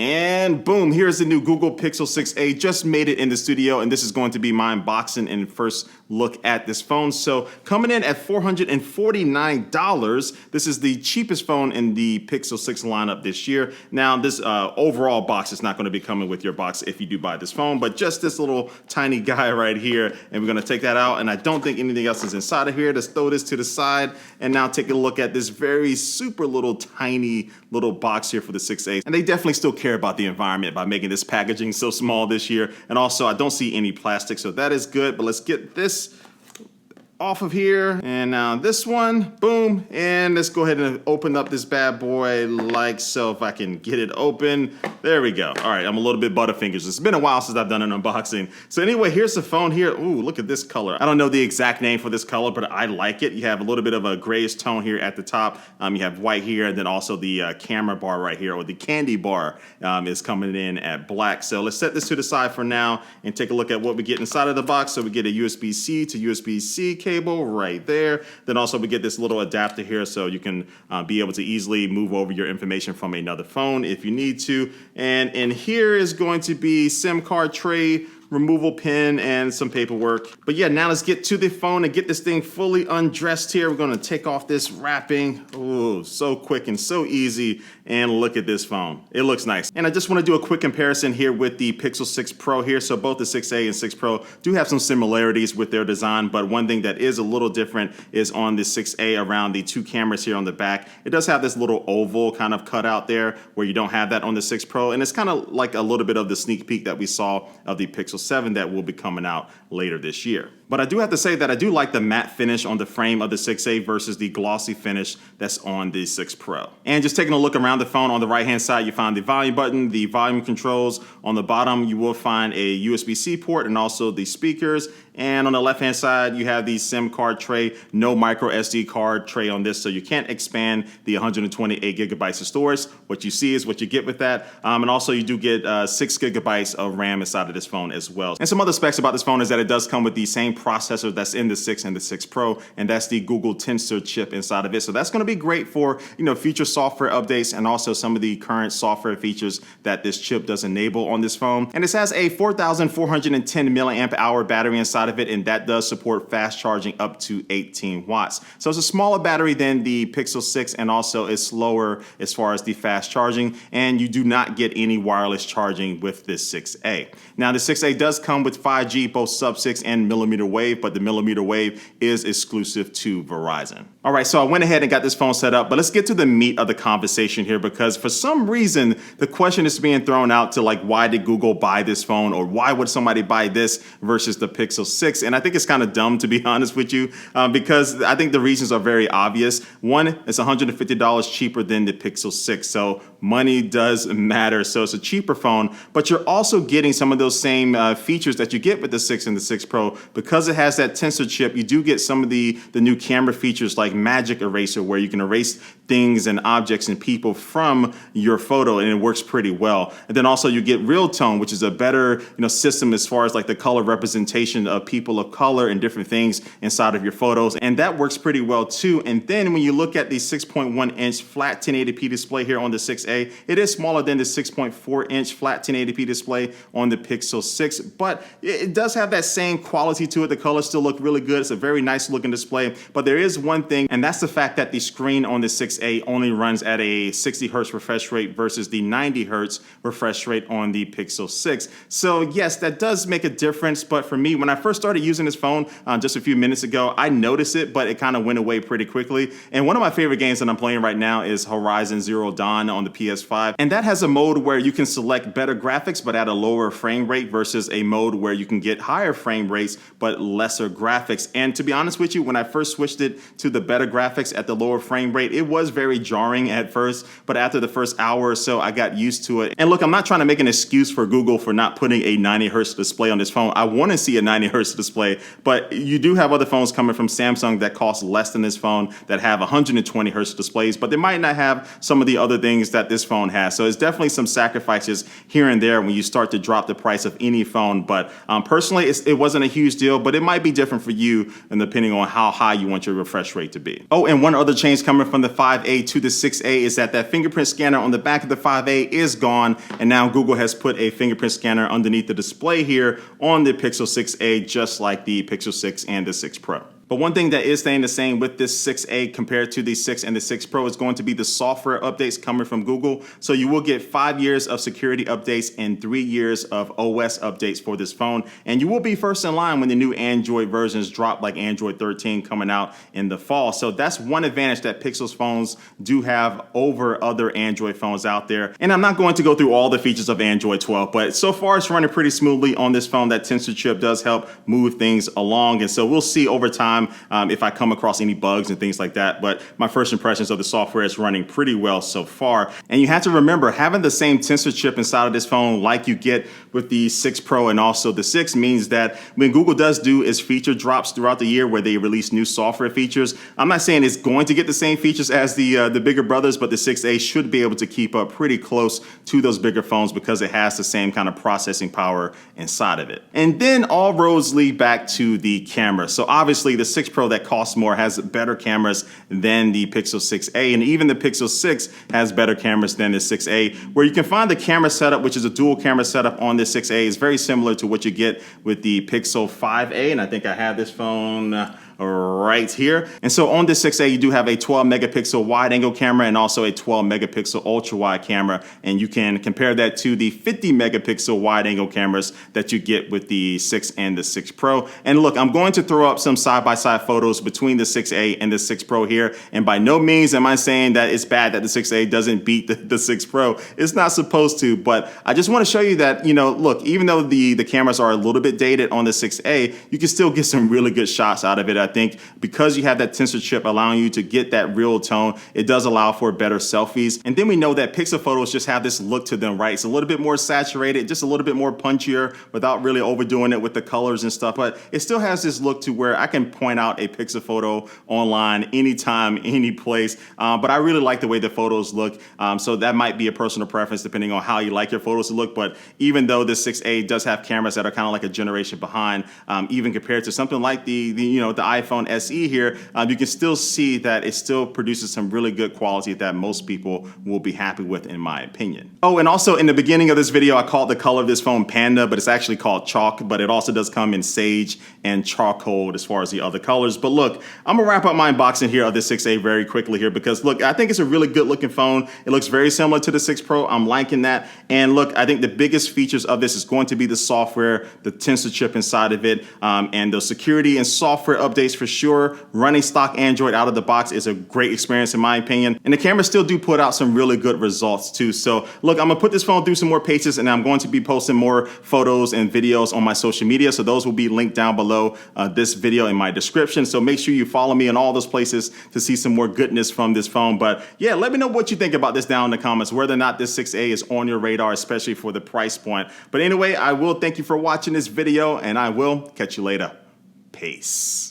And boom, here's the new Google Pixel 6a. Just made it in the studio, and this is going to be my unboxing and first look at this phone. So coming in at $449, this is the cheapest phone in the Pixel 6 lineup this year. Now this overall box is not going to be coming with your box if you do buy this phone, but just this little tiny guy right here, and we're going to take that out, and I don't think anything else is inside of here. Let's throw this to the side and now take a look at this very super little tiny little box here for the 6a. And they definitely still care about the environment by making this packaging so small this year. And also I don't see any plastic, so that is good. But let's get this off of here, and now this one, boom, and let's go ahead and open up this bad boy like so. If I can get it open, there we go. All right, I'm a little bit butterfingers. It's been a while since I've done an unboxing. So anyway, here's the phone here. Ooh, look at this color. I don't know the exact name for this color, but I like it. You have a little bit of a grayish tone here at the top. You have white here, and then also the camera bar right here, or the candy bar is coming in at black. So let's set this to the side for now and take a look at what we get inside of the box. So we get a USB-C to USB-C cable right there. Then also we get this little adapter here, so you can be able to easily move over your information from another phone if you need to. And in here is going to be SIM card tray, removal pin, and some paperwork. But yeah, now let's get to the phone and get this thing fully undressed here. We're gonna take off this wrapping. Oh, so quick and so easy. And look at this phone. It looks nice. And I just wanna do a quick comparison here with the Pixel 6 Pro here. So both the 6a and 6 Pro do have some similarities with their design, but one thing that is a little different is on the 6a around the two cameras here on the back. It does have this little oval kind of cutout there where you don't have that on the 6 Pro. And it's kind of like a little bit of the sneak peek that we saw of the Pixel 7 that will be coming out later this year. But I do have to say that I do like the matte finish on the frame of the 6a versus the glossy finish that's on the 6 Pro. And just taking a look around the phone, on the right hand side you find the volume button, the volume controls. On the bottom you will find a USB-C port and also the speakers. And on the left hand side you have the SIM card tray, no micro SD card tray on this, so you can't expand the 128 gigabytes of storage. What you see is what you get with that. And also you do get 6 gigabytes of RAM inside of this phone as well. And some other specs about this phone is that it does come with the same processor that's in the 6 and the 6 Pro, and that's the Google Tensor chip inside of it. So that's going to be great for, future software updates and also some of the current software features that this chip does enable on this phone. And this has a 4,410 milliamp hour battery inside of it, and that does support fast charging up to 18 watts. So it's a smaller battery than the Pixel 6, and also it's slower as far as the fast charging, and you do not get any wireless charging with this 6a. Now the 6a does come with 5G, both sub-6 and millimeter wave, but the millimeter wave is exclusive to Verizon. All right, so I went ahead and got this phone set up, but let's get to the meat of the conversation here, because for some reason the question is being thrown out to, like, why did Google buy this phone, or why would somebody buy this versus the Pixel 6? And I think it's kind of dumb, to be honest with you, because I think the reasons are very obvious. One, it's $150 cheaper than the Pixel 6, so money does matter. So it's a cheaper phone, but you're also getting some of those same features that you get with the 6 and the 6 Pro. Because it has that Tensor chip, you do get some of the new camera features like Magic Eraser, where you can erase things and objects and people from your photo, and it works pretty well. And then also you get Real Tone, which is a better system as far as like the color representation of people of color and different things inside of your photos, and that works pretty well too. And then when you look at the 6.1 inch flat 1080p display here on the 6a, it is smaller than the 6.4 inch flat 1080p display on the Pixel 6, but it does have that same quality to it. The colors still look really good. It's a very nice looking display, but there is one thing, and that's the fact that the screen on the 6a only runs at a 60 hertz refresh rate versus the 90 hertz refresh rate on the Pixel 6. So yes, that does make a difference, but for me, when I first started using this phone just a few minutes ago, I noticed it, but it kind of went away pretty quickly. And one of my favorite games that I'm playing right now is Horizon Zero Dawn on the PS5, and that has a mode where you can select better graphics but at a lower frame rate versus a mode where you can get higher frame rates but lesser graphics. And to be honest with you, when I first switched it to the better graphics at the lower frame rate, it was very jarring at first, but after the first hour or so, I got used to it. And look, I'm not trying to make an excuse for Google for not putting a 90 hertz display on this phone. I want to see a 90 hertz display, but you do have other phones coming from Samsung that cost less than this phone that have 120 hertz displays, but they might not have some of the other things that this phone has. So it's definitely some sacrifices here and there when you start to drop the price of any phone. But personally, it wasn't a huge deal, but it might be different for you, and depending on how high you want your refresh rate to be. Oh, and one other change coming from the 5A to the 6A is that fingerprint scanner on the back of the 5A is gone, and now Google has put a fingerprint scanner underneath the display here on the Pixel 6a, just like the Pixel 6 and the 6 Pro. But one thing that is staying the same with this 6A compared to the 6 and the 6 Pro is going to be the software updates coming from Google. So you will get 5 years of security updates and 3 years of OS updates for this phone. And you will be first in line when the new Android versions drop, like Android 13 coming out in the fall. So that's one advantage that Pixel's phones do have over other Android phones out there. And I'm not going to go through all the features of Android 12, but so far it's running pretty smoothly on this phone. That Tensor chip does help move things along. And so we'll see over time if I come across any bugs and things like that. But my first impressions of the software is running pretty well so far. And you have to remember, having the same Tensor chip inside of this phone like you get with the 6 Pro and also the 6 means that when Google does do its feature drops throughout the year where they release new software features, I'm not saying it's going to get the same features as the bigger brothers, but the 6A should be able to keep up pretty close to those bigger phones because it has the same kind of processing power inside of it. And then all roads lead back to the camera. So obviously the 6 Pro that costs more has better cameras than the Pixel 6a, and even the Pixel 6 has better cameras than the 6a. Where you can find the camera setup, which is a dual camera setup on the 6a, is very similar to what you get with the Pixel 5a, and I think I have this phone right here. And so on this 6a, you do have a 12 megapixel wide angle camera and also a 12 megapixel ultra wide camera. And you can compare that to the 50 megapixel wide angle cameras that you get with the 6 and the 6 Pro. And look, I'm going to throw up some side-by-side photos between the 6a and the 6 Pro here. And by no means am I saying that it's bad that the 6a doesn't beat the 6 Pro. It's not supposed to, but I just want to show you that, you know, look, even though the cameras are a little bit dated on the 6a, you can still get some really good shots out of it. I think because you have that Tensor chip allowing you to get that real tone, it does allow for better selfies. And then we know that Pixel photos just have this look to them, right? It's a little bit more saturated, just a little bit more punchier without really overdoing it with the colors and stuff. But it still has this look to where I can point out a Pixel photo online anytime, any place. But I really like the way the photos look. So that might be a personal preference depending on how you like your photos to look. But even though the 6a does have cameras that are kind of like a generation behind, even compared to something like the iPhone SE here, you can still see that it still produces some really good quality that most people will be happy with, in my opinion. Oh, and also in the beginning of this video, I called the color of this phone Panda, but it's actually called Chalk, but it also does come in Sage and Charcoal as far as the other colors. But look, I'm gonna wrap up my unboxing here of the 6a very quickly here because look, I think it's a really good looking phone. It looks very similar to the 6 Pro. I'm liking that. And look, I think the biggest features of this is going to be the software, the Tensor chip inside of it, and the security and software updates for sure. Running stock Android out of the box is a great experience in my opinion. And the cameras still do put out some really good results too. So look, I'm gonna put this phone through some more paces and I'm going to be posting more photos and videos on my social media. So those will be linked down below this video in my description. So make sure you follow me in all those places to see some more goodness from this phone. But yeah, let me know what you think about this down in the comments, whether or not this 6a is on your radar, especially for the price point. But anyway, I will thank you for watching this video and I will catch you later. Peace.